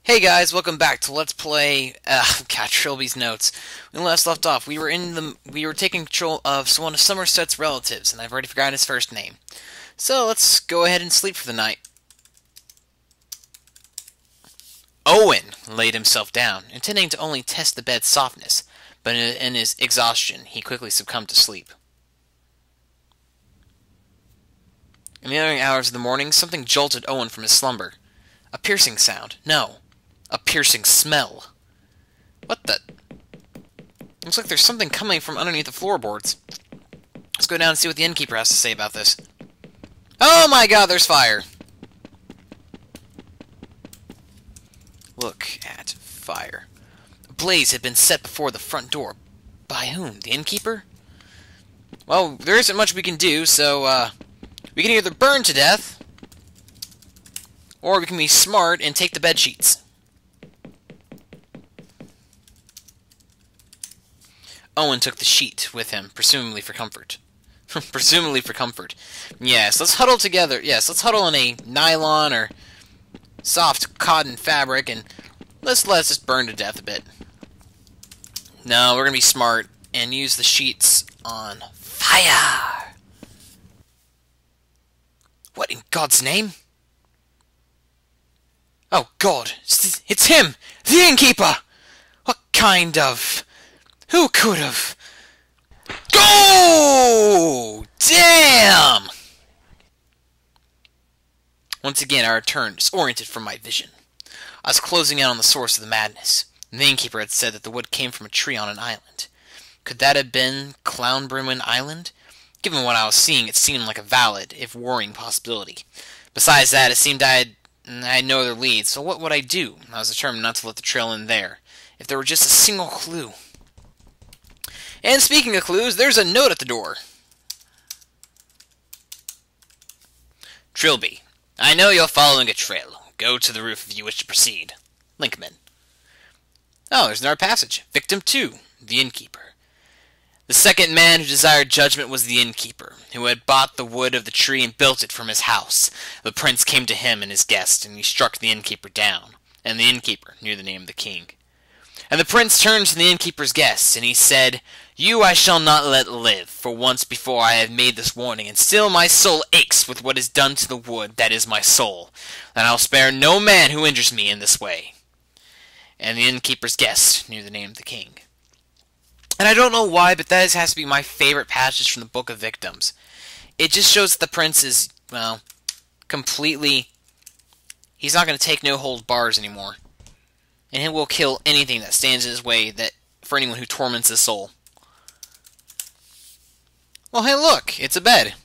Hey guys, welcome back to Let's Play. Trilby's notes. When we last left off, we were taking control of one of Somerset's relatives, and I've already forgotten his first name. So let's go ahead and sleep for the night. Owen laid himself down, intending to only test the bed's softness, but in his exhaustion, he quickly succumbed to sleep. In the early hours of the morning, something jolted Owen from his slumber. A piercing sound. No. A piercing smell. What the? Looks like there's something coming from underneath the floorboards. Let's go down and see what the innkeeper has to say about this. Oh my god, there's fire! Look at fire. A blaze had been set before the front door. By whom? The innkeeper? Well, there isn't much we can do, so, we can either burn to death, or we can be smart and take the bed sheets. Owen took the sheet with him, presumably for comfort. Presumably for comfort. Yes, let's huddle together. Yes, let's huddle in a nylon or soft cotton fabric, and let's let us burn to death a bit. No, we're gonna be smart and use the sheets on fire. What in God's name? Oh God, it's him, the innkeeper. What kind of? Who could have? Go! Damn! Once again, I returned, disoriented from my vision. I was closing in on the source of the madness. The innkeeper had said that the wood came from a tree on an island. Could that have been Clownbrimwin Island? Given what I was seeing, it seemed like a valid, if worrying, possibility. Besides that, it seemed I had no other lead, so what would I do? I was determined not to let the trail end there. If there were just a single clue. And speaking of clues, there's a note at the door. Trilby, I know you're following a trail. Go to the roof if you wish to proceed. Linkman. Oh, there's another passage. Victim 2, the innkeeper. The second man who desired judgment was the innkeeper, who had bought the wood of the tree and built it from his house. The prince came to him and his guest, and he struck the innkeeper down. And the innkeeper knew the name of the king. And the prince turned to the innkeeper's guest, and he said, You I shall not let live, for once before I have made this warning, and still my soul aches with what is done to the wood that is my soul, and I'll spare no man who injures me in this way. And the innkeeper's guest knew the name of the king. And I don't know why, but that has to be my favorite passage from the Book of Victims. It just shows that the prince is, well, completely, he's not going to take no hold bars anymore. And he will kill anything that stands in his way that for anyone who torments his soul. Well, hey, look, it's a bed.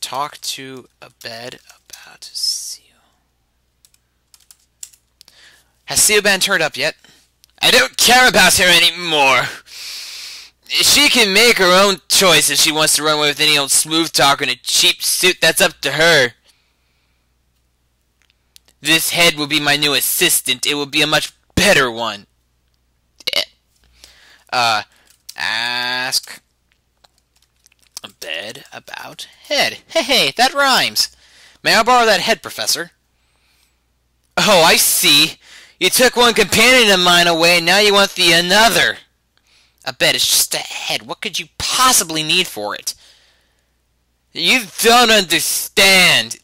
Talk to a bed about Seo. Has Seoban turned up yet? I don't care about her anymore. She can make her own choice if she wants to run away with any old smooth talker in a cheap suit. That's up to her. This head will be my new assistant. It will be a much better one. Ask a bed about head. Hey, that rhymes. May I borrow that head, Professor? Oh, I see. You took one companion of mine away, and now you want the another. A bed is just a head. What could you possibly need for it? You don't understand.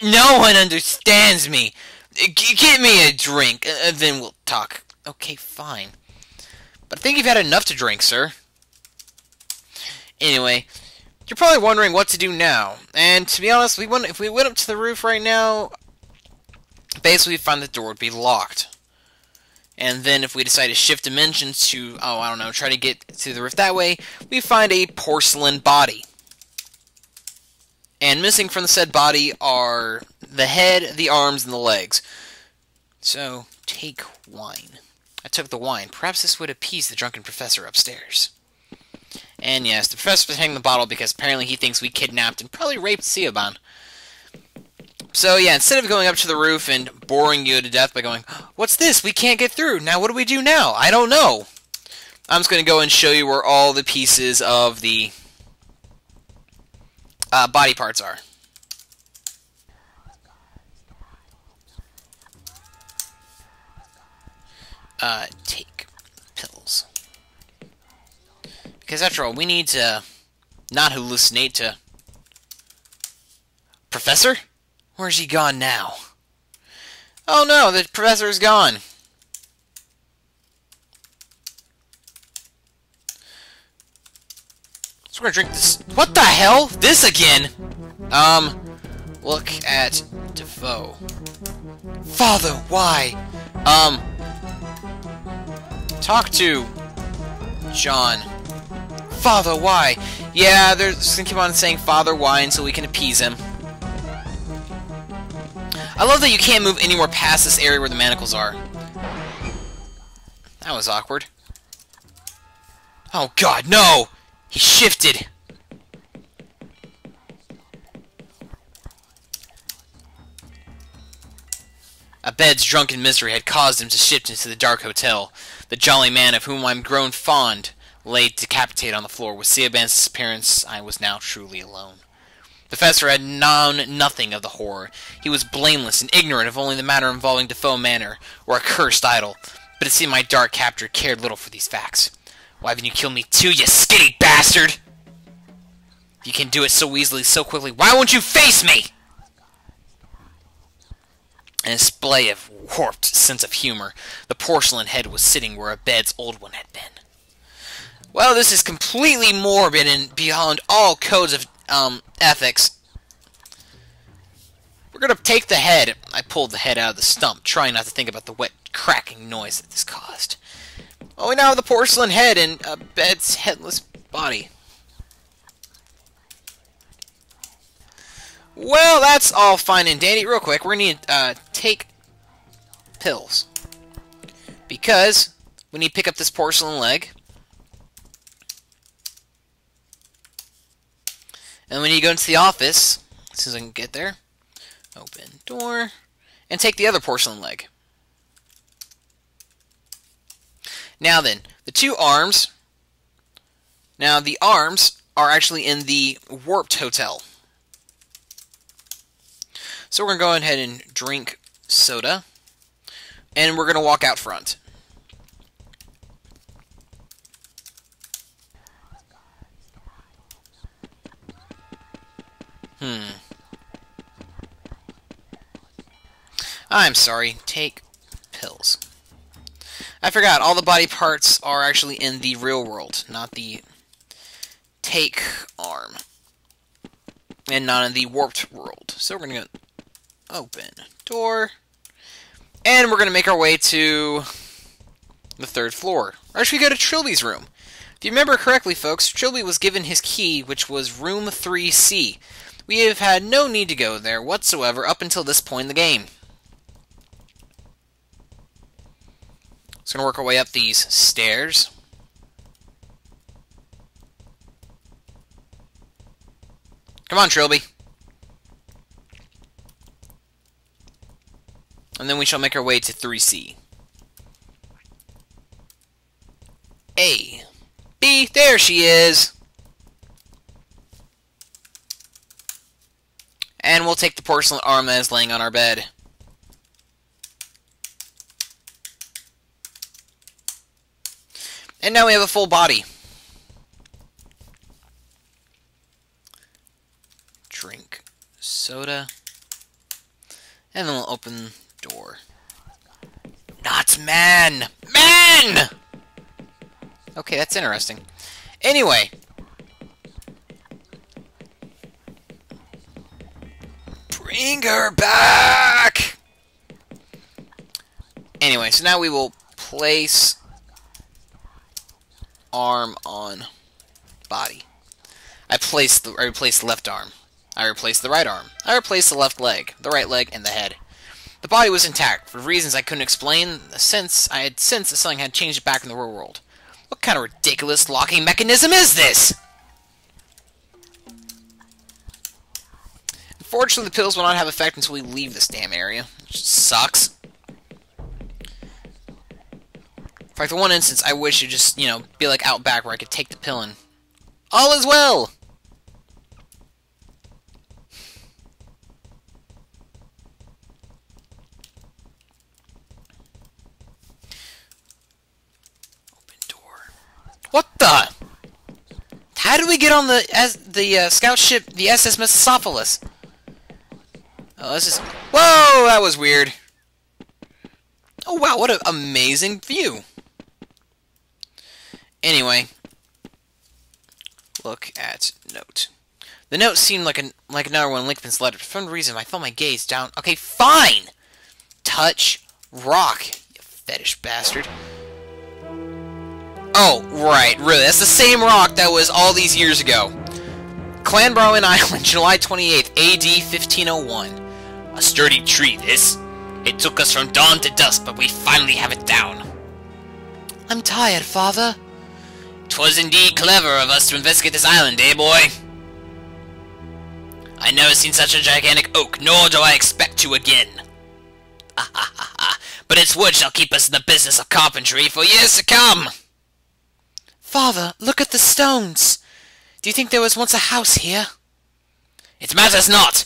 No one understands me. Get me a drink, then we'll talk. Okay, fine. But I think you've had enough to drink, sir. Anyway, you're probably wondering what to do now. And to be honest, if we went up to the roof right now, basically we'd find the door would be locked. And then if we decide to shift dimensions to, I don't know, try to get to the roof that way, we find a porcelain body. And missing from the said body are the head, the arms, and the legs. So, take wine. I took the wine. Perhaps this would appease the drunken professor upstairs. And yes, the professor was hanging the bottle because apparently he thinks we kidnapped and probably raped Seoban. So yeah, instead of going up to the roof and boring you to death by going, what's this? We can't get through. Now what do we do now? I don't know. I'm just going to go and show you where all the pieces of the body parts are. Take pills. Because after all, we need to not hallucinate to... Professor? Where's he gone now? Oh no, the professor is gone. So we're gonna drink this. What the hell? This again? Look at Defoe. Father, why? Talk to John. Father, why? Yeah, they're just gonna keep on saying Father, why until we can appease him. I love that you can't move anywhere past this area where the manacles are. That was awkward. Oh god, no! He shifted! Abed's drunken misery had caused him to shift into the dark hotel. The jolly man of whom I'm grown fond lay decapitated on the floor. With Siaban's disappearance, I was now truly alone. The professor had known nothing of the horror. He was blameless and ignorant of only the matter involving Defoe Manor, or a cursed idol. But it seemed my dark captor cared little for these facts. Why haven't you killed me too, you skinny bastard? If you can do it so easily, so quickly, why won't you face me? An display of warped sense of humor. The porcelain head was sitting where Abed's old one had been. Well, this is completely morbid and beyond all codes of ethics. We're gonna take the head. I pulled the head out of the stump, trying not to think about the wet, cracking noise that this caused. Well, we now have the porcelain head and Abed's headless body. Well, that's all fine and dandy. Real quick, we're gonna need to take pills. Because we need to pick up this porcelain leg. And we need to go into the office, as soon as I can get there. Open door. And take the other porcelain leg. Now then, the two arms. Now, the arms are actually in the warped hotel. So we're going to go ahead and drink soda. And we're going to walk out front. I'm sorry. Take pills. I forgot, all the body parts are actually in the real world, not the take arm. And not in the warped world. So we're going to open door. And we're going to make our way to the 3rd floor. Or actually go to Trilby's room. If you remember correctly, folks, Trilby was given his key, which was room 3C. We have had no need to go there whatsoever up until this point in the game. Just going to work our way up these stairs. Come on, Trilby. And then we shall make our way to 3C. A. B. There she is. And we'll take the porcelain arm that is laying on our bed. And now we have a full body. Drink soda. And then we'll open door. Not man! Man! Okay, that's interesting. Anyway. Bring her back! Anyway, so now we will place arm on body. I replaced the left arm. I replaced the right arm. I replaced the left leg, the right leg, and the head. The body was intact, for reasons I couldn't explain, since I had sensed that something had changed it back in the real world. What kind of ridiculous locking mechanism is this? Unfortunately, the pills will not have effect until we leave this damn area, which sucks. In fact, the one instance I wish it just, be like out back where I could take the pill and all is well! the? How did we get on the scout ship, the SS Mistopheles? Oh, this is... Whoa, that was weird. Oh, wow, what an amazing view. Anyway, look at note. The note seemed like another one of Linkman's letters. For some reason, I felt my gaze down. Okay, fine! Touch rock, you fetish bastard. Oh, right, really. That's the same rock that was all these years ago. Clanbrowin Island, July 28th, AD 1501. A sturdy tree, this. It took us from dawn to dusk, but we finally have it down. I'm tired, Father. 'Twas indeed clever of us to investigate this island, eh, boy? I never seen such a gigantic oak, nor do I expect to again. But its wood shall keep us in the business of carpentry for years to come. Father, look at the stones. Do you think there was once a house here? It matters not.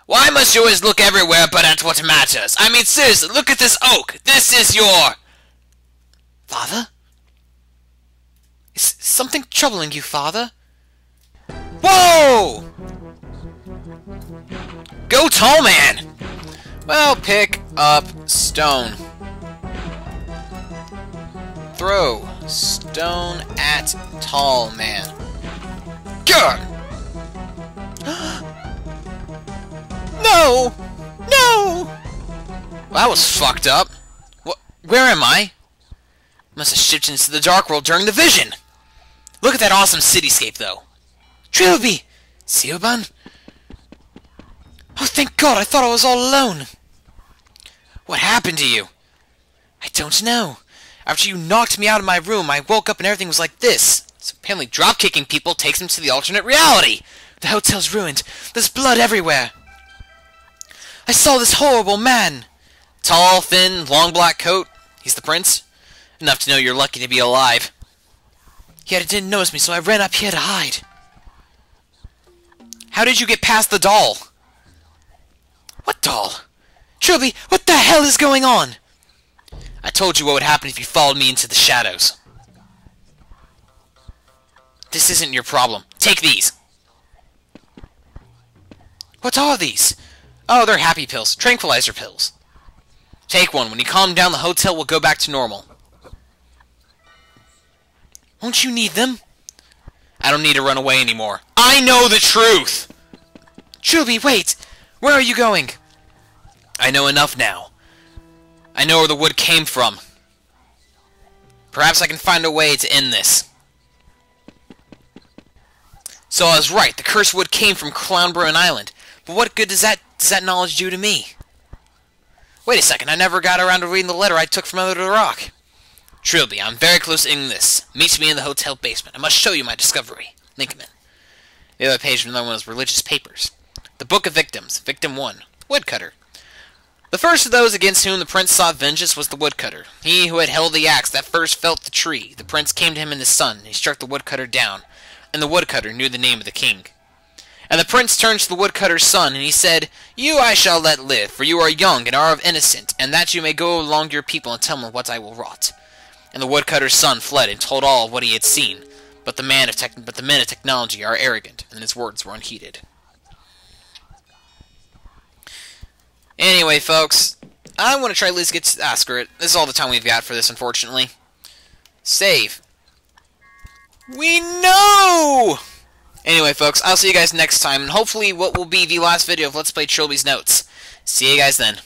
Why must you always look everywhere but at what matters? I mean, seriously, look at this oak. This is your... Father? Is something troubling you, Father? Whoa! Go tall, man! Well, pick up stone. Throw stone at tall man. Good! No! No! Well, that was fucked up. Where am I? Must have shifted into the dark world during the vision. Look at that awesome cityscape, though. Trilby! Siobhan? Oh, thank God, I thought I was all alone. What happened to you? I don't know. After you knocked me out of my room, I woke up and everything was like this. So apparently drop-kicking people takes them to the alternate reality. The hotel's ruined. There's blood everywhere. I saw this horrible man. Tall, thin, long black coat. He's the prince. Enough to know you're lucky to be alive. Yet it didn't notice me, so I ran up here to hide. How did you get past the doll? What doll? Trilby, what the hell is going on? I told you what would happen if you followed me into the shadows. This isn't your problem. Take these. What are these? Oh, they're happy pills. Tranquilizer pills. Take one. When you calm down, the hotel will go back to normal. Won't you need them? I don't need to run away anymore. I know the truth! Trilby, wait! Where are you going? I know enough now. I know where the wood came from. Perhaps I can find a way to end this. So I was right. The cursed wood came from Clownbrowin Island. But what good does that knowledge do to me? Wait a second. I never got around to reading the letter I took from under the rock. Trilby, I'm very close to ending this. Meet me in the hotel basement. I must show you my discovery. Linkman. The other page from another one is religious papers. The Book of Victims. Victim 1. Woodcutter. The first of those against whom the prince sought vengeance was the woodcutter. He who had held the axe that first felled the tree. The prince came to him in the sun, and he struck the woodcutter down. And the woodcutter knew the name of the king. And the prince turned to the woodcutter's son, and he said, You I shall let live, for you are young and are of innocent, and that you may go along your people and tell them what I will wrought. And the woodcutter's son fled and told all what he had seen. But the men of technology are arrogant, and his words were unheeded. Anyway, folks, I want to try at least get to... screw it. This is all the time we've got for this, unfortunately. Save. We know! Anyway, folks, I'll see you guys next time, and hopefully what will be the last video of Let's Play Trilby's Notes. See you guys then.